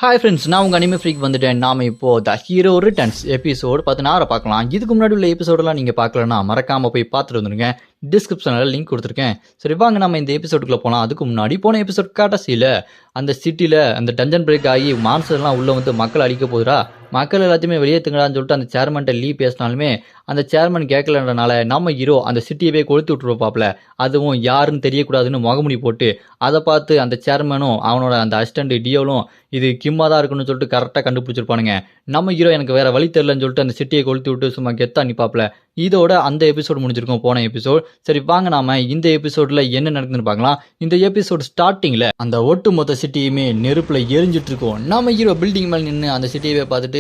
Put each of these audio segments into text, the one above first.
Hi friends, நான் உங்கள் anime freak வந்துட்டேன். நாம இப்போ த ஹீரோ ரிட்டர்ன்ஸ் எபிசோட் 16 பார்க்கலாம். இதுக்கு முன்னாடி உள்ள எபிசோடெல்லாம் நீங்கள் பார்க்கலன்னா மறக்காமல் போய் பார்த்துட்டு வந்துருங்க. டிஸ்கிரிப்ஷனில் லிங்க் கொடுத்துருக்கேன். சரி வாங்க நம்ம இந்த எபிசோடுக்குள்ளே போகலாம். அதுக்கு முன்னாடி போன எபிசோட் கடைசியில் அந்த சிட்டியில் அந்த டஞ்சன் பிரேக் ஆகி மான்ஸ்டர்லாம் உள்ளே வந்து மக்கள் அழிக்க போதுரா, மக்கள் எல்லாத்தையுமே வெளியேற்றுங்கடான்னு சொல்லிட்டு அந்த சேர்மன்ட்ட லீ பேசினாலுமே அந்த சேர்மன் கேட்கலன்றனால நம்ம ஹீரோ அந்த சிட்டியவே கொளுத்து விட்டுருப்பாப்ல. அதுவும் யாருன்னு தெரியக்கூடாதுன்னு முகமுடி போட்டு அதை பார்த்து அந்த சேர்மனும் அவனோட அந்த அசிஸ்டன்ட் டியோலும் இது கிம்மா தான் இருக்குன்னு சொல்லிட்டு கரெக்டாக கண்டுபிடிச்சிருப்பானுங்க. நம்ம ஹீரோ எனக்கு வேற வழி தெரியலன்னு சொல்லிட்டு அந்த சிட்டியை கொளுத்தி விட்டு சும்மா கெத்தா நிப்பாப்ல. இதோட அந்த எபிசோடு முடிஞ்சிருக்கும், போன எபிசோட். சரி வாங்க நாம இந்த எபிசோட்ல என்ன நடக்குதுன்னு பார்க்கலாம். இந்த எபிசோட் ஸ்டார்டிங்ல அந்த ஒட்டு மொத்த சிட்டியுமே நெருப்புல எரிஞ்சிட்டு இருக்கும். நம்ம ஹீரோ பில்டிங் மேல நின்று அந்த சிட்டியவே பார்த்துட்டு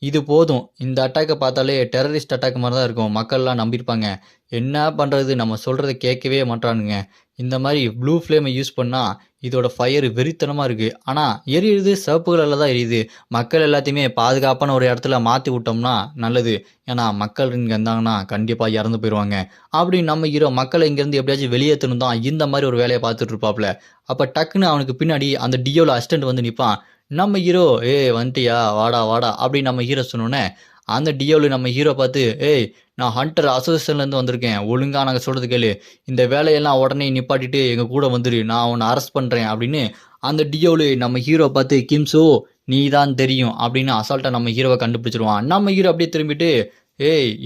இது போதும், இந்த அட்டாக்கை பார்த்தாலே டெரரிஸ்ட் அட்டாக் மாதிரி தான் இருக்கும், மக்கள்லாம் நம்பியிருப்பாங்க, என்ன பண்ணுறது, நம்ம சொல்கிறத கேட்கவே மாட்டானுங்க, இந்த மாதிரி ப்ளூ ஃப்ளேமை யூஸ் பண்ணால் இதோட ஃபயர் வெறித்தனமாக இருக்குது, ஆனால் எரியுது சிவப்பு கலரில் தான் எரியுது, மக்கள் எல்லாத்தையுமே பாதுகாப்பான ஒரு இடத்துல மாற்றி விட்டோம்னா நல்லது, ஏன்னா மக்கள் இங்கே இருந்தாங்கன்னா கண்டிப்பாக இறந்து போயிடுவாங்க அப்படின்னு நம்ம ஹீரோ மக்களை இங்கேருந்து எப்படியாச்சும் வெளியேற்றணும் தான் இந்த மாதிரி ஒரு வேலையை பார்த்துட்டு இருப்பாப்புல. அப்போ டக்குன்னு அவனுக்கு பின்னாடி அந்த டியோவில் அசிஸ்டன்ட் வந்து நிற்பான். நம்ம ஹீரோ வந்துட்டியா, வாடா வாடா அப்படின்னு நம்ம ஹீரோ சொன்னோன்னே அந்த டியோவில் நம்ம ஹீரோ பார்த்து நான் ஹண்டர் அசோசியேஷன்லேருந்து வந்திருக்கேன், ஒழுங்காக நாங்கள் சொல்கிறது கேளு, இந்த வேலையெல்லாம் உடனே நிப்பாட்டிட்டு எங்கள் கூட வந்துடு, நான் உன்னை அரெஸ்ட் பண்ணுறேன் அப்படின்னு அந்த டியோவில் நம்ம ஹீரோ பார்த்து கிம்சோ நீ தான் தெரியும் அப்படின்னு அசால்ட்டாக நம்ம ஹீரோவை கண்டுபிடிச்சிருவான். நம்ம ஹீரோ அப்படியே திரும்பிட்டு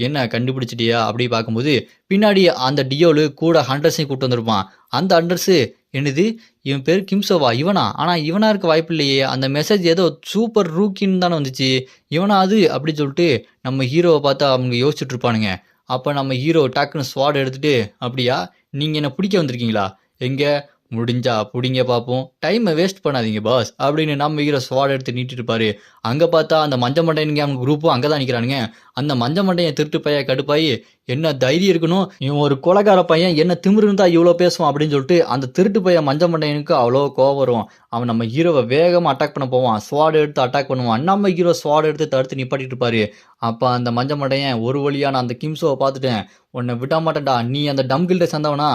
என்ன கண்டுபிடிச்சிட்டியா அப்படி பார்க்கும்போது பின்னாடி அந்த டியோலு கூட ஹண்டர்ஸையும் கூப்பிட்டு வந்திருப்பான். அந்த ஹண்டர்ஸு என்னது இவன் பேர் கிம்சோவா, இவனா, ஆனால் இவனா இருக்க வாய்ப்பு இல்லையே, அந்த மெசேஜ் ஏதோ சூப்பர் ரூக்கின்னு தானே வந்துச்சு, இவனா அது அப்படின்னு சொல்லிட்டு நம்ம ஹீரோவை பார்த்தா அவங்க யோசிச்சுட்டு இருப்பானுங்க. அப்போ நம்ம ஹீரோ டக்குன்னு ஸ்வாட் எடுத்துகிட்டு அப்படியா நீங்கள் என்ன பிடிக்க வந்திருக்கீங்களா, எங்கே முடிஞ்சா பிடிங்க பார்ப்போம், டைமை வேஸ்ட் பண்ணாதீங்க பாஸ் அப்படின்னு நம்ம ஹீரோ ஸ்வாட் எடுத்து நீட்டிட்டு இருப்பாரு. அங்கே பார்த்தா அந்த மஞ்ச மண்டையனுங்க அவங்க குரூப்பும் அங்கே தான் நிற்கிறானுங்க. அந்த மஞ்ச மண்டையன் திருட்டு பைய கடுப்பாயி என்ன தைரியம் இருக்கணும், இவன் ஒரு கொலைகார பையன், என்ன திமிருன்னு தான் இவ்வளோ பேசுவான் அப்படின்னு சொல்லிட்டு அந்த திருட்டு பையன் மஞ்ச மண்டையனுக்கு அவ்வளோ கோவம் வரும். அவன் நம்ம ஹீரோவை வேகமாக அட்டாக் பண்ண போவான், ஸ்வாட் எடுத்து அட்டாக் பண்ணுவான். நம்ம ஹீரோ ஸ்வாட் எடுத்து தடுத்து நிப்பாட்டிட்டு இருப்பாரு. அப்போ அந்த மஞ்ச மண்டையன் ஒரு வழியான அந்த கிம்சோவை பார்த்துட்டேன், உன்னை விட மாட்டேன்டா, நீ அந்த டம் கில்ட சேர்ந்தவனா,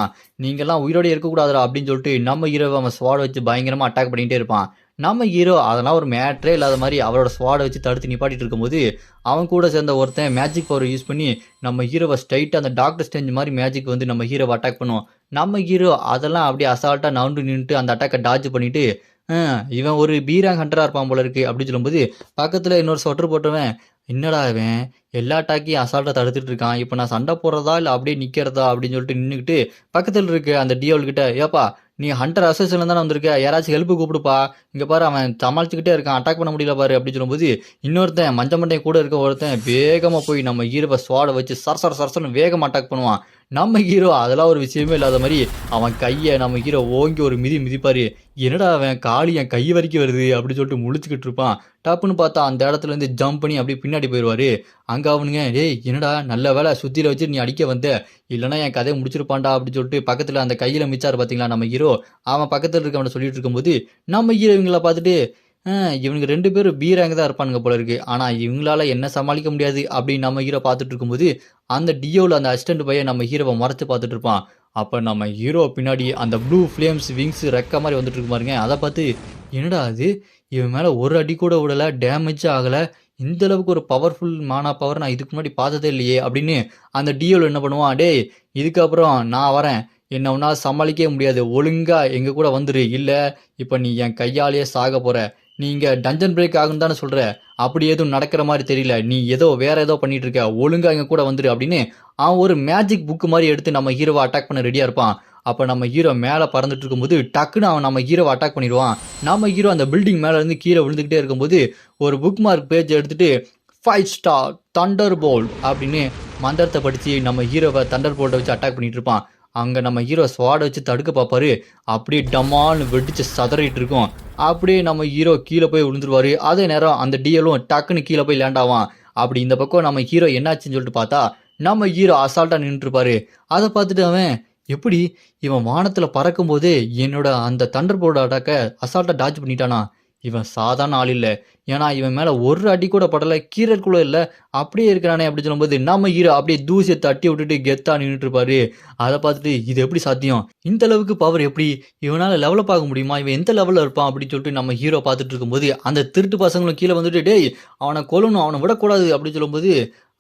நீங்கள்லாம் உயிரோடு இருக்கக்கூடாதுடா அப்படின்னு சொல்லிட்டு நம்ம ஹீரோவை அவன் ஸ்வாட் வச்சு பயங்கரமாக அட்டாக் பண்ணிகிட்டே இருப்பான். நம்ம ஹீரோ அதெல்லாம் ஒரு மேட்ரே இல்லாத மாதிரி அவரோட ஸ்வாடை வச்சு தடுத்து நிப்பாட்டிட்டு இருக்கும்போது அவன் கூட சேர்ந்த ஒருத்தன் மேஜிக் பவர் யூஸ் பண்ணி நம்ம ஹீரோவை ஸ்ட்ரைட்டாக அந்த டாக்டர் ஸ்ட்ரேஞ்ச் மாதிரி மேஜிக் வந்து நம்ம ஹீரோவை அட்டாக் பண்ணுவோம். நம்ம ஹீரோ அதெல்லாம் அப்படியே அசால்ட்டாக நவுண்டு நின்றுட்டு அந்த அட்டாக்கை டாஜ் பண்ணிவிட்டு இவன் ஒரு பீராங் ஹண்டராக இருப்பான் போல இருக்குது அப்படின்னு சொல்லும்போது பக்கத்தில் இன்னொரு சொட்டர் போட்டவன் என்னடா இவன் எல்லா அட்டாக்கையும் அசால்ட்டாக தடுத்துட்டு இருக்கான், இப்போ நான் சண்டை போடுறதா இல்லை அப்படியே நிற்கிறதா அப்படின்னு சொல்லிட்டு நின்றுக்கிட்டு பக்கத்தில் இருக்க அந்த டியோல்கிட்ட ஏப்பா நீ ஹண்டர் அசோசியேஷன்ல தானே வந்திருக்க, யாராச்சும் ஹெல்ப் கூப்பிடுப்பா, இங்கே பாரு அவன் சமாளிச்சுக்கிட்டே இருக்கான், அட்டாக் பண்ண முடியல பாரு அப்படின்னு சொல்லும்போது இன்னொருத்தன் மஞ்ச மண்டையை கூட இருக்க ஒருத்தன் வேகமாக போய் நம்ம ஹீரோவை ஸ்வாடை வச்சு சரசரன்னு வேகமாக அட்டாக் பண்ணுவான். நம்ம ஹீரோ அதெல்லாம் ஒரு விஷயமே இல்லாத மாதிரி அவன் கையை நம்ம ஹீரோ ஓங்கி ஒரு மிதிப்பாரு. என்னடா அவன் காலி என் கை வரைக்கும் வருது அப்படின்னு சொல்லிட்டு முழிச்சுக்கிட்டு இருப்பான். டப்புன்னு பார்த்தா அந்த இடத்துலேருந்து ஜம்ப் பண்ணி அப்படியே பின்னாடி போயிடுவார். அங்கே அவனுங்க என்னடா நல்ல வேலை சுற்றியில் வச்சு நீ அடிக்க வந்த, இல்லைனா என் கதையை முடிச்சிருப்பான்டா அப்படின்னு சொல்லிட்டு பக்கத்தில் அந்த கையில் மிச்சார் பார்த்தீங்களா நம்ம ஹீரோ, அவன் பக்கத்தில் இருக்கவனை சொல்லிட்டு இருக்கும்போது நம்ம ஹீரோ இவங்கள பார்த்துட்டு இவனுங்க 2 பேரும் பீராங்க தான் இருப்பானுங்க போல இருக்கு, ஆனால் இவங்களால என்ன சமாளிக்க முடியாது அப்படின்னு நம்ம ஹீரோ பார்த்துட்டு இருக்கும்போது அந்த டியோவில் அந்த அசிஸ்டன்ட் பையன் நம்ம ஹீரோவை மறைச்சு பார்த்துட்டு இருப்பான். அப்போ நம்ம ஹீரோ பின்னாடி அந்த ப்ளூ ஃப்ளேம்ஸ் விங்ஸ் ரெக்க மாதிரி வந்துட்டு இருக்கு பாருங்க, அதை பார்த்து என்னடா அது இவன் மேலே ஒரு அடி கூட விடலை, டேமேஜ் ஆகலை, இந்த அளவுக்கு ஒரு பவர்ஃபுல் மானா பவர் நான் இதுக்கு முன்னாடி பார்த்ததே இல்லையே அப்படின்னு அந்த டியோவில் என்ன பண்ணுவான், இதுக்கப்புறம் நான் வரேன், என்னை ஒன்றால் சமாளிக்கவே முடியாது, ஒழுங்காக எங்கள் கூட வந்துரு, இல்லை இப்போ நீ என் கையாலேயே சாக போகிற, நீங்கள் டஞ்சன் பிரேக் ஆகுன்னு தானே சொல்கிற, அப்படி எதுவும் நடக்கிற மாதிரி தெரியல, நீ வேறு ஏதோ பண்ணிகிட்டு இருக்க, ஒழுங்காக எங்கள் கூட வந்துரு அப்படின்னு அவன் ஒரு மேஜிக் புக்கு மாதிரி எடுத்து நம்ம ஹீரோவை அட்டாக் பண்ண ரெடியாக இருப்பான். அப்போ நம்ம ஹீரோ மேலே பறந்துட்டு இருக்கும்போது டக்குன்னு அவன் நம்ம ஹீரோவை அட்டாக் பண்ணிடுவான். நம்ம ஹீரோ அந்த பில்டிங் மேலேருந்து கீழே விழுந்துக்கிட்டே இருக்கும்போது ஒரு புக் மார்க் பேஜ் எடுத்துகிட்டு 5 ஸ்டார் தண்டர் போல்ட் அப்படின்னு மந்திரத்தை படித்து நம்ம ஹீரோவை தண்டர் போல்ட்டை வச்சு அட்டாக் பண்ணிகிட்டு இருப்பான். அங்கே நம்ம ஹீரோ ஸ்வாடை வச்சு தடுக்க பார்ப்பாரு, அப்படியே டமால்னு வெடிச்சு சதறிட்டு இருக்கும். அப்படியே நம்ம ஹீரோ கீழே போய் விழுந்துருவாரு. அதே நேரம் அந்த டிஎலும் டக்குன்னு கீழே போய் லேண்ட் ஆவான். அப்படி இந்த பக்கம் நம்ம ஹீரோ என்னாச்சுன்னு சொல்லிட்டு பார்த்தா நம்ம ஹீரோ அசால்ட்டாக நின்றுருப்பாரு. அதை பார்த்துட்டு அவன் எப்படி இவன் வானத்தில் பறக்கும்போது என்னோட அந்த தண்டர் போல்ட் அட்டாக்கை அசால்ட்டாக டாச் பண்ணிட்டானா, இவன் சாதாரண ஆள் இல்ல. ஏன்னா இவன் மேல ஒரு அடி கூட படல. கீறல் கூட இல்ல. அப்படியே இருக்கிறானே அப்படி சொல்லும்போது, நம்ம ஹீரோ அப்படியே தூசிய தட்டி விட்டுட்டு கெத்தா நின்னுட்டு இருப்பாரு. அத பார்த்துட்டு இது எப்படி சாத்தியம்? இந்த அளவுக்கு பவர் எப்படி? இவனால டெவலப் ஆக முடியுமா? இவன் எந்த லெவல்ல இருப்பான்? அப்படின்னு சொல்லிட்டு நம்ம ஹீரோ பார்த்துட்டு இருக்கும்போது, அந்த திருட்டு பசங்களும் கீழ வந்துட்டு, "டேய் அவன கொல்லணும். அவன விடக்கூடாது." அப்படின்னு சொல்லும்போது,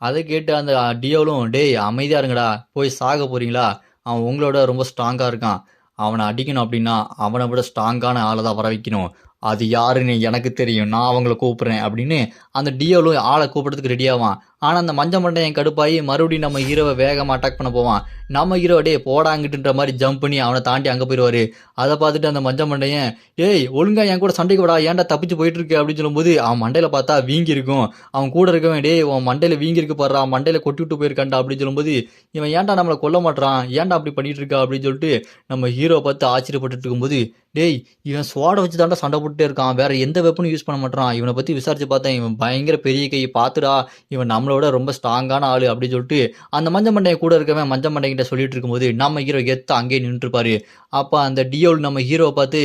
அத கேட்டு அந்த டியோலும், "டேய் அமைதியா இருங்கடா. போய் சாக போறீங்களா? அவன் உங்களோட ரொம்ப ஸ்ட்ராங்கா இருக்கான். அவன அடிக்கணும் அப்படின்னா, அவன விட ஸ்ட்ராங்கான ஆள தான் வர வைக்கணும். அது யாருன்னு எனக்கு தெரியும். நான் அவங்கள கூப்பிடுறேன்." அப்படின்னு அந்த டியோலும் ஆள கூப்பிடுறதுக்கு ரெடி ஆவான். ஆனா அந்த மஞ்ச மண்டையன் கடுப்பாயி மறுபடியும் நம்ம ஹீரோவ வேகமா அட்டாக் பண்ண போவான். நம்ம ஹீரோ "டேய் போடா அங்கிட்டுன்ற" மாரி ஜம்ப் பண்ணி அவன தாண்டி அங்க போயிருவாரு. அத பார்த்துட்டு அந்த மஞ்ச மண்டையன், "ஏய் ஒழுங்கா என் கூட சண்டைக்கு வாடா. ஏன்டா தப்பிச்சு போயிட்டு இருக்க?" அப்படின்னு சொல்லும்போது, அவன் மண்டையில பார்த்தா வீங்கி இருக்கும். அவன் கூட இருக்கவன், "டேய் உன் மண்டையில வீங்கி இருக்கு பார்றா. மண்டையில கொட்டி விட்டு போயிருக்கான்டா." அப்படின்னு சொல்லும்போது, இவன் ஏன்டா நம்மள கொல்ல மாட்றான்? ஏன்டா அப்படி பண்ணிட்டு இருக்கா? அப்படின்னு சொல்லிட்டு நம்ம ஹீரோவ பார்த்து ஆச்சரியப்பட்டுட்டு இருக்கும்போது, "டேய் இவன் ஸ்வாட வச்சு தான்டா சண்டை போட்டுட்டே இருக்கான். வேற எந்த வெப்பனும் யூஸ் பண்ண மாட்றான். இவன பத்தி விசாரிச்சு பார்த்தேன். இவன் பயங்கர பெரிய கை. பார்த்துடா இவன் நம்மள விட ரொம்ப ஸ்ட்ராங்கான ஆளு." அப்படின்னு சொல்லிட்டு அந்த மஞ்ச மண்டையன் கூட இருக்கவன் மஞ்ச மண்டையன்கிட்ட சொல்லிட்டு இருக்கும்போது, நம்ம ஹீரோ கெத்தா அங்கேயே நின்னுட்டு இருப்பாரு. அப்ப அந்த டியோல் நம்ம ஹீரோவ பார்த்து,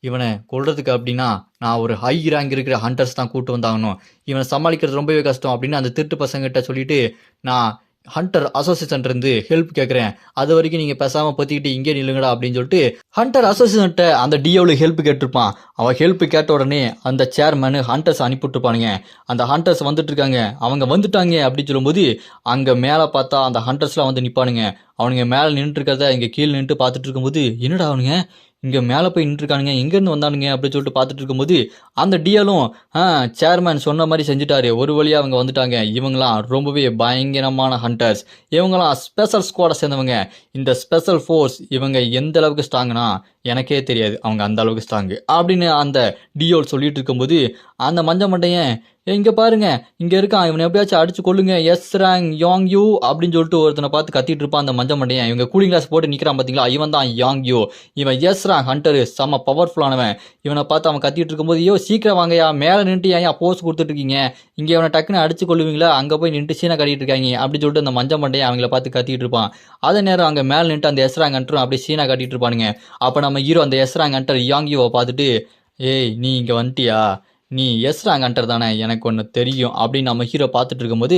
"இவன கொல்றதுக்கு அப்படின்னா, நான் ஒரு ஹை ரேங்க் இருக்கிற ஹண்டர்ஸ் தான் கூட்டு வந்தாகணும். இவன சமாளிக்கிறது ரொம்பவே கஷ்டம்." அப்படின்னு அந்த திருட்டு பசங்ககிட்ட சொல்லிட்டு, "நான் ஹண்டர் அசோசியேஷன்ட்ட இருந்து ஹெல்ப் கேட்கிறேன். அதுவரைக்கும் நீங்க பேசாம பொத்திக்கிட்டு இங்கேயே நில்லுங்கடா." அப்படின்னு சொல்லிட்டு ஹண்டர் அசோசியேஷன்ட்ட அந்த டியோல ஹெல்ப் கேட்டிருப்பான். அவன் ஹெல்ப் கேட்ட உடனே அந்த சேர்மேன் ஹண்டர்ஸ் அனுப்பிவிட்டுருப்பானுங்க. அந்த ஹண்டர்ஸ் வந்துட்டு இருக்காங்க. அவங்க வந்துட்டாங்க அப்படின்னு சொல்லும்போது, அங்க மேல பார்த்தா அந்த ஹண்டர்ஸ்லாம் வந்து நிப்பானுங்க. அவனுங்க மேல நின்னுட்டு இருக்கிறத இங்க கீழ நின்னுட்டு பார்த்துட்டு இருக்கும்போது, என்னடா அவனுங்க இங்க மேல போய் நின்னுட்டுருக்கானுங்க. எங்கேருந்து வந்தானுங்க அப்படின்னு சொல்லிட்டு பார்த்துட்டு இருக்கும்போது, அந்த டிஎலும் ஆ சேர்மேன் சொன்ன மாரி செஞ்சுட்டாரு. ஒரு வழியா அவங்க வந்துட்டாங்க. இவங்கலாம் ரொம்பவே பயங்கரமான ஹண்டர்ஸ். இவங்கலாம் ஸ்பெஷல் ஸ்குவாட சேர்ந்தவங்க. இந்த ஸ்பெஷல் ஃபோர்ஸ் இவங்க எந்த அளவுக்கு ஸ்ட்ராங்னா, எனக்கே தெரியாது. அவங்க அந்த அளவுக்கு ஸ்ட்ராங். அப்படின்னு அந்த டியோல் சொல்லிட்டு இருக்கும்போது, அந்த மஞ்ச மண்டையன், இங்க பாருங்க. இங்க இருக்கான். இவன எப்படியாச்சும் அடிச்சு கொல்லுங்க. எஸ் ரேங் யாங் யூ அப்படின்னு சொல்லிட்டு ஒருத்தன பார்த்து கத்திட்டு இருப்பான் அந்த மஞ்ச மண்டையன். இவங்க கூலிங் கிளாஸ் போட்டு நிக்கிறான் பார்த்தீங்களா? இவன் தான் யாங் யூ. இவன் எஸ் ரேங்க் ஹண்டரு. செம்ம பவர்ஃபுல்லானவன். இவன பார்த்து அவன் கத்திட்டு இருக்கும்போது, "யோ சீக்கிரம் வாங்கயா. மேல நின்னுட்டு ஏன்யா போஸ் குடுத்துட்டு இருக்கீங்க? இங்க இவன டக்குன்னு அடிச்சு கொல்லுவீங்களா? அங்க போய் நின்னுட்டு சீன காட்டிட்டு இருக்காய்ங்க." அப்படின்னு சொல்லிட்டு அந்த மஞ்ச மண்டையன் அவங்கள பார்த்து கத்திட்டு இருப்பான். அதே நேரம் அங்க மேல நின்னுட்டு அந்த எஸ் ரேங்க் ஹண்டரும் அப்படியே சீனா காட்டிட்டு இருப்பானுங்க. அப்ப நம்ம ஹீரோ அந்த எஸ் ரேங்க் ஹண்டர் யாங் யூவ பார்த்துட்டு, "ஏய் நீ இங்க வந்துட்டியா? நீ எஸ் ரேங்க் ஹண்டர் தானே? எனக்கு ஒண்ணு தெரியும்." அப்படின்னு நம்ம ஹீரோ பார்த்துட்டு இருக்கும்போது,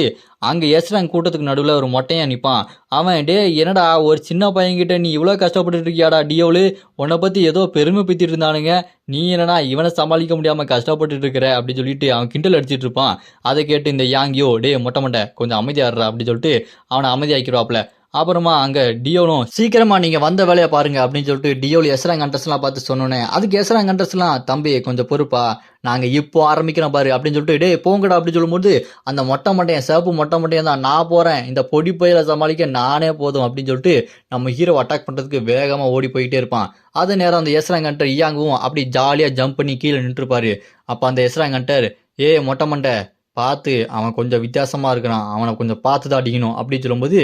அங்க எஸ் ரேங்க் கூட்டத்துக்கு நடுவுல ஒரு மொட்டையன் நிப்பான். அவன், "டேய் என்னடா ஒரு சின்ன பையன்கிட்ட நீ இவ்ளோ கஷ்டப்பட்டுட்டு இருக்கியாடா டியோலு? உன்ன பத்தி ஏதோ பெருமை பீத்திட்டு இருந்தானுங்க. நீ என்னடா இவன சமாளிக்க முடியாம கஷ்டப்பட்டுட்டு இருக்கிற?" அப்படின்னு சொல்லிட்டு அவன் கிண்டல் அடிச்சிட்டு இருப்பான். அதை கேட்டு இந்த யாங் யோ, "டேய் மொட்டை மண்டை கொஞ்சம் அமைதியா இருடா." அப்படின்னு சொல்லிட்டு அவன அமைதியாக்கிருவாப்ல. அப்புறமா அங்க டியோலும், "சீக்கிரமா நீங்க வந்த வேலைய பாருங்க." அப்படின்னு சொல்லிட்டு டியோல் எஸ் ரேங்க் ஹண்டர்ஸ்லாம் பார்த்து சொன்னோனே, அதுக்கு எஸ் ரேங்க் ஹண்டர்ஸ்லாம், "தம்பி கொஞ்சம் பொறுப்பா. நாங்க இப்போ ஆரம்பிக்கிறோம் பாரு." அப்படின்னு சொல்லிட்டு, "டேய் போங்கடா." அப்படின்னு சொல்லும்போது, அந்த மொட்டை மண்டையன் சிவப்பு மொட்டை மண்டையன் தான், "நான் போறேன். இந்த பொடி பயல சமாளிக்க நானே போதும்." அப்படின்னு சொல்லிட்டு நம்ம ஹீரோ அட்டாக் பண்றதுக்கு வேகமா ஓடி போயிட்டே இருப்பான். அதே நேரம் அந்த எஸ் ரேங்க் ஹண்டர் இயாங்கும் அப்படி ஜாலியா ஜம்ப் பண்ணி கீழ நின்னுட்டுருப்பாரு. அப்ப அந்த எஸ் ரேங்க் ஹண்டர், "ஏய் மொட்டை மண்டை பாத்து, அவன் கொஞ்சம் வித்தியாசமா இருக்கிறான். அவன கொஞ்சம் பாத்து தான் அடிக்கணும்." அப்படின்னு சொல்லும்போது,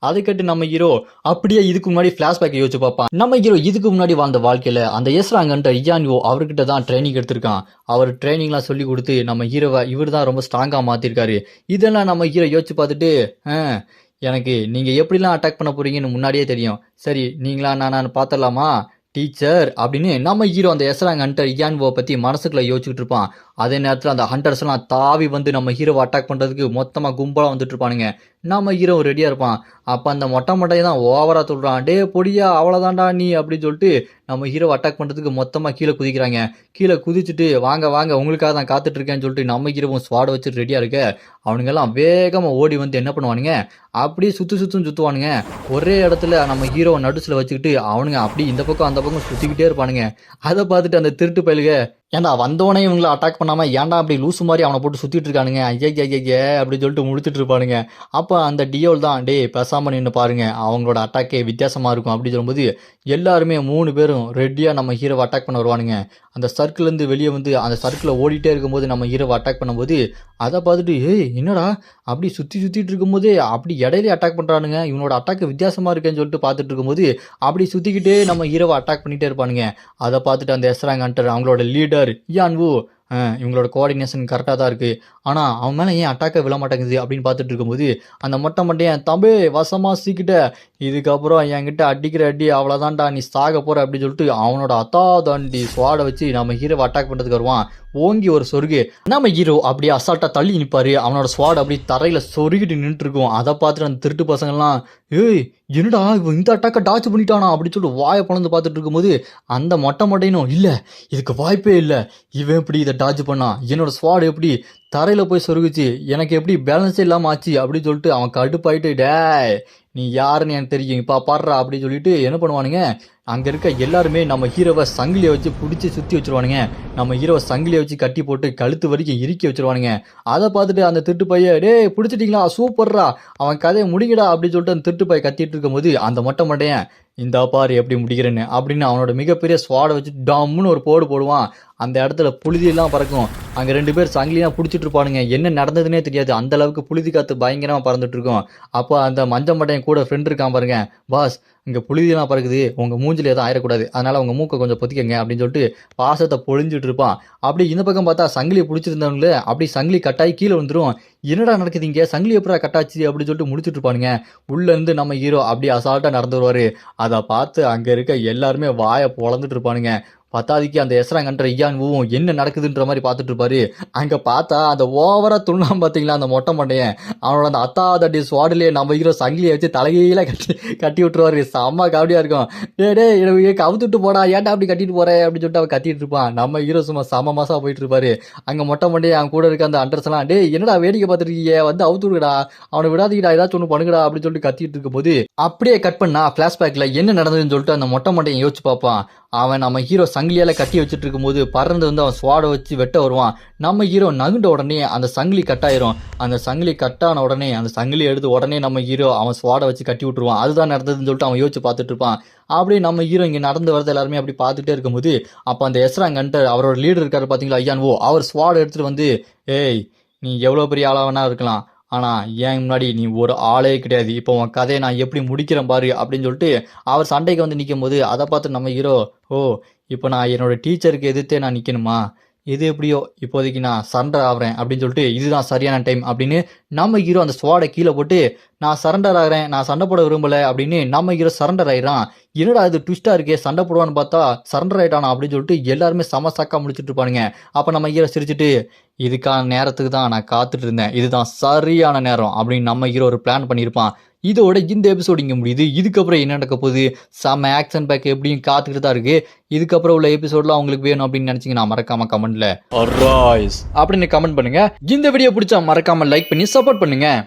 அதை கேட்டு நம்ம ஹீரோ அப்படியே இதுக்கு முன்னாடி ஃபிளாஷ்பேக் யோசிச்சு பார்ப்பான். நம்ம ஹீரோ இதுக்கு முன்னாடி வாழ்ந்த வாழ்க்கையில அந்த எஸ் ரேங்க் இயான்யோ அவர்கிட்ட தான் ட்ரைனிங் எடுத்திருக்கான். அவர் ட்ரைனிங்லாம் சொல்லி கொடுத்து நம்ம ஹீரோவை இவர் தான் ரொம்ப ஸ்ட்ராங்கா மாத்திருக்காரு. இதெல்லாம் நம்ம ஹீரோ யோசிச்சு பார்த்துட்டு, எனக்கு நீங்க எப்படிலாம் அட்டாக் பண்ண போறீங்கன்னு முன்னாடியே தெரியும். சரி நீங்களா நானான்னு பார்த்துடலாமா டீச்சர்." அப்படின்னு நம்ம ஹீரோ அந்த எஸ் ரேங்க் ஹண்டர் இயான்வோவை பத்தி மனசுக்குள்ள யோசிச்சுட்டு இருப்பான். அதே நேரத்துல அந்த ஹண்டர்ஸ் எல்லாம் தாவி வந்து நம்ம ஹீரோவை அட்டாக் பண்றதுக்கு மொத்தமா கும்பலா வந்துட்டு இருப்பானுங்க. நம்ம ஹீரோ ரெடியா இருப்பான். அப்ப அந்த மொட்டை மண்டையை தான் ஓவரா சொல்றான், "டே பொடியா அவ்வளவுதான்டா நீ." அப்படின்னு சொல்லிட்டு நம்ம ஹீரோ அட்டாக் பண்றதுக்கு மொத்தமா கீழே குதிக்கிறாங்க. கீழே குதிச்சுட்டு, "வாங்க வாங்க உங்களுக்காக தான் காத்துட்டு இருக்கேன்னு" சொல்லிட்டு நம்ம ஹீரோவும் ஸ்வாட் வச்சுட்டு ரெடியா இருக்க, அவனுங்க எல்லாம் வேகமா ஓடி வந்து என்ன பண்ணுவானுங்க, அப்படியே சுத்துவானுங்க. ஒரே இடத்துல நம்ம ஹீரோவை நடுசுல வச்சுக்கிட்டு அவனுங்க அப்படியே இந்த பக்கம் அந்த பக்கம் சுத்திக்கிட்டே இருப்பானுங்க. அதை பார்த்துட்டு அந்த திருட்டு பயலுக, "ஏன்டா வந்தவனே இவங்கள அட்டாக் பண்ணாம ஏன்டா அப்படி லூசு மாதிரி அவனை போட்டு சுத்திட்டு இருக்கானுங்க, ஐயையையே" அப்படின்னு சொல்லிட்டு முழிச்சிட்டு இருப்பானுங்க. அப்ப அந்த டியோல் தான், "டேய் பேசாம நின்னு பாருங்க. அவங்களோட அட்டாக்கே வித்தியாசமா இருக்கும்." அப்படின்னு சொல்லும்போது, எல்லாருமே 3 பேரும் ரெடியா நம்ம ஹீரோவை அட்டாக் பண்ண வருவானுங்க. அந்த சர்க்கிள்லேருந்து வெளியே வந்து அந்த சர்க்கிள ஓடிட்டே இருக்கும்போது நம்ம ஹீரோவை அட்டாக் பண்ணும்போது, அதை பார்த்துட்டு, "ஏய் என்னடா அப்படி சுத்திட்டு இருக்கும்போதே அப்படி இடையிலே அட்டாக் பண்றானுங்க. இவனோட அட்டாக் வித்தியாசமா இருக்கேன்னு" சொல்லிட்டு பார்த்துட்டு இருக்கும்போது, அப்படி சுத்திக்கிட்டே நம்ம ஹீரோவை அட்டாக் பண்ணிட்டே இருப்பானுங்க. அதை பார்த்துட்டு அந்த எஸ் ரேங்க் ஹண்டர் அவங்களோட லீடர் யான்வு, இவங்களோட கோஆர்டினேஷன் கரெக்டாக தான் இருக்கு. ஆனா அவன் மேல ஏன் அட்டாக்கே விழ மாட்டேங்குது அப்படின்னு பார்த்துட்டு இருக்கும்போது, அந்த மொட்டை மண்டையன், "தம்பி வசமா சிக்கிட்ட. இதுக்கப்புறம் என்கிட்ட அடிக்கிற அடி அவ்வளோதான்டா, நீ சாக போற அப்படின்னு சொல்லிட்டு அவனோட அத்தாதாண்டி ஸ்வாடை வச்சு நம்ம ஹீரோவை அட்டாக் பண்ணுறதுக்கு வருவான். ஓங்கி ஒரு சொருகு நம்ம ஹீரோ அப்படியே அசால்ட்டாக தள்ளி நிற்பாரு. அவனோட ஸ்வாட் அப்படியே தரையில் சொருகிட்டு நின்றுட்டு இருக்கும். அதை பார்த்துட்டு அந்த திருட்டு பசங்கள்லாம், ஏய் என்னடா இவன் இந்த அட்டாக்கை டாச் பண்ணிட்டானா அப்படின்னு சொல்லிட்டு வாயை பிளந்து பார்த்துட்டு இருக்கும்போது அந்த மொட்டை மட்டையினும், இல்லை இதுக்கு வாய்ப்பே இல்லை, இவன் எப்படி இதை டாச் பண்ணான், என்னோட ஸ்வாட் எப்படி தரையில் போய் சொருகுச்சு, எனக்கு எப்படி பேலன்ஸே இல்லாமல் ஆச்சு அப்படின்னு சொல்லிட்டு அவன் கடுப்பாயிட்டு, டேய் நீ யாருன்னு எனக்கு தெரியும் இப்போ பாடுறா அப்படின்னு சொல்லிட்டு என்ன பண்ணுவானுங்க, அங்கே இருக்க எல்லாருமே நம்ம ஹீரோவை சங்கிலியை வச்சு பிடிச்சி சுற்றி வச்சுருவானுங்க. நம்ம ஹீரோவை சங்கிலியை வச்சு கட்டி போட்டு கழுத்து வரைக்கும் இறுக்கி வச்சுருவானுங்க. அதை பார்த்துட்டு அந்த திருட்டு பையன், டே பிடிச்சிட்டிங்களா சூப்பர்ரா அவன் கதையை முடிங்கடா அப்படின்னு சொல்லிட்டு அந்த திருட்டு பையன் கத்திட்டு இருக்கும்போது அந்த மொட்டை மட்டையன், இந்த பாரு எப்படி முடிக்கிறேன்னு அப்படின்னு அவனோட மிகப்பெரிய ஸ்வாடை வச்சு டம்முன்னு ஒரு போடு போடுவான். அந்த இடத்துல புழுதியெல்லாம் பறக்கும். அங்கே 2 பேர் சங்கிலியாக பிடிச்சிட்டு இருப்பானுங்க. என்ன நடந்ததுன்னே தெரியாது, அந்த அளவுக்கு புழுதி காற்று பயங்கரமாக பறந்துட்டு இருக்கும். அப்போ அந்த மஞ்சள் மட்டையன் கூட ஃப்ரெண்ட் இருக்கான் பாருங்க, பாஸ் இங்கே புழுதியெல்லாம் பறக்குது, உங்கள் மூஞ்சில் எதுவும் ஆயிடக்கூடாது, அதனால் உங்கள் மூக்கை கொஞ்சம் பொத்திக்கங்க அப்படின்னு சொல்லிட்டு பாசத்தை பொழிஞ்சிட்டு இருப்பான். அப்படி இந்த பக்கம் பார்த்தா சங்கிலியை பிடிச்சிருந்தவங்களே அப்படி சங்கிலி கட்டாயி கீழே வந்துடும். என்னடா நடக்குது இங்கே, சங்கிலி எப்படா கட்டாச்சு அப்படின்னு சொல்லிட்டு முடிச்சுட்டு இருப்பானுங்க. உள்ளேருந்து நம்ம ஹீரோ அப்படி அசால்ட்டாக நடந்து வருவார். அதை பார்த்து அங்கே இருக்க எல்லாருமே வாயை பொழந்துட்டு இருப்பானுங்க. பத்தாதிக்கு அந்த எஸ்ராங்கன்ற ஐயான் ஊவும் என்ன நடக்குதுன்ற மாதிரி பார்த்துட்டு இருப்பாரு. அங்கே பார்த்தா அந்த ஓவராக துண்ணாம் பார்த்தீங்களா அந்த மொட்டை மண்டையன், அவனோட அந்த அத்தாதட்டி ஸ்வாடிலேயே நம்ம ஹீரோ சங்கிலியை வச்சு தலைகையில கட்டி விட்டுருவாரு. செம்ம காவடியாக இருக்கும். டே கவுத்துட்டு போடா, ஏன்டா அப்படி கட்டிட்டு போறேன் அப்படின்னு சொல்லிட்டு அவன் கத்திட்டு இருப்பான். நம்ம ஹீரோ சும்மா செம மாசா போயிட்டு இருப்பாரு. அங்கே மொட்டை மண்டையன் அவன் கூட இருக்க அந்த அண்டர்ஸ் எல்லாம், டே என்னடா வேடிக்கை பார்த்துருக்கீங்க, வந்து அவுத்து விடுடா, அவனை விடாதீங்கடா, ஏதாச்சும் ஒன்று பண்ணுங்கடா அப்படின்னு சொல்லிட்டு கத்திட்டு இருக்கும் போது அப்படியே கட் பண்ணா ஃபிளாஷ்பேக்ல என்ன நடந்ததுன்னு சொல்லிட்டு அந்த மொட்டை மண்டையன் யோசிச்சு பார்ப்பான். அவன் நம்ம ஹீரோ சங்கிலியால் கட்டி வச்சுட்டு இருக்கும்போது பறந்து வந்து அவன் ஸ்வாடை வச்சு வெட்ட வருவான். நம்ம ஹீரோ நகுண்ட உடனே அந்த சங்கிலி கட்டாயிரும். அந்த சங்கிலி கட்டான உடனே அந்த சங்கிலி எடுத்து உடனே நம்ம ஹீரோ அவன் ஸ்வாடை வச்சு கட்டி விட்டுருவான். அதுதான் நடந்ததுன்னு சொல்லிட்டு அவன் யோசிச்சு பார்த்துட்டு இருப்பான். அப்படியே நம்ம ஹீரோ இங்கே நடந்து வரது எல்லாருமே அப்படி பார்த்துட்டே இருக்கும்போது அப்போ அந்த எஸ்ராங்கன்ட்டு அவரோட லீடர் இருக்காரு பார்த்தீங்களா ஐயான் ஓ, அவர் ஸ்வாடை எடுத்துகிட்டு வந்து, ஏய் நீ எவ்வளோ பெரிய ஆளாவனா இருக்கலாம், ஆனால் ஏன் முன்னாடி நீ ஒரு ஆளே கிடையாது, இப்போ உன் கதையை நான் எப்படி முடிக்கிறேன் பாரு அப்படின்னு சொல்லிட்டு அவர் சண்டைக்கு வந்து நிற்கும் போது அதை பார்த்து நம்ம ஹீரோ, ஓ இப்போ நான் என்னோட டீச்சருக்கு எதிர்த்தே நான் நிற்கணுமா, இது எப்படியோ இப்போதைக்கு நான் சரண்டர் ஆகிறேன் அப்படின்னு சொல்லிட்டு இதுதான் சரியான டைம் அப்படின்னு நம்ம ஹீரோ அந்த ஸ்வாடை கீழே போட்டு நான் சரண்டர் ஆகிறேன், நான் சண்டை போட விரும்பலை அப்படின்னு நம்ம ஹீரோ சரண்டர் ஆயிடுறான். என்னடா இது ட்விஸ்ட்டாக இருக்கே, சண்டை போடுவான்னு பார்த்தா சரண்டர் ஆகிட்டானா அப்படின்னு சொல்லிட்டு எல்லாருமே சமசாக்கா முடிச்சுட்டு இருப்பானுங்க. அப்போ நம்ம ஹீரோ சிரிச்சுட்டு, இதுக்கான நேரத்துக்கு தான் நான் காத்துட்டு இருந்தேன், இதுதான் சரியான நேரம் அப்படின்னு நம்ம ஹீரோ ஒரு பிளான் பண்ணியிருப்பான். இதோட இந்த எபிசோடு இங்கே முடியுது. இதுக்கப்புறம் என்ன நடக்க போகுது, செம்ம ஆக்ஷன் பேக் எப்படியும் காத்துக்கிட்டு தான் இருக்குது. இதுக்கப்புறம் உள்ள எபிசோட்லாம் உங்களுக்கு வேணும் அப்படின்னு நினச்சிங்கன்னா மறக்காமல் கமெண்ட்டில் அராய்ஸ் அப்படின்னு கமெண்ட் பண்ணுங்கள். இந்த வீடியோ பிடிச்சா மறக்காமல் லைக் பண்ணி சப்போர்ட் பண்ணுங்கள்.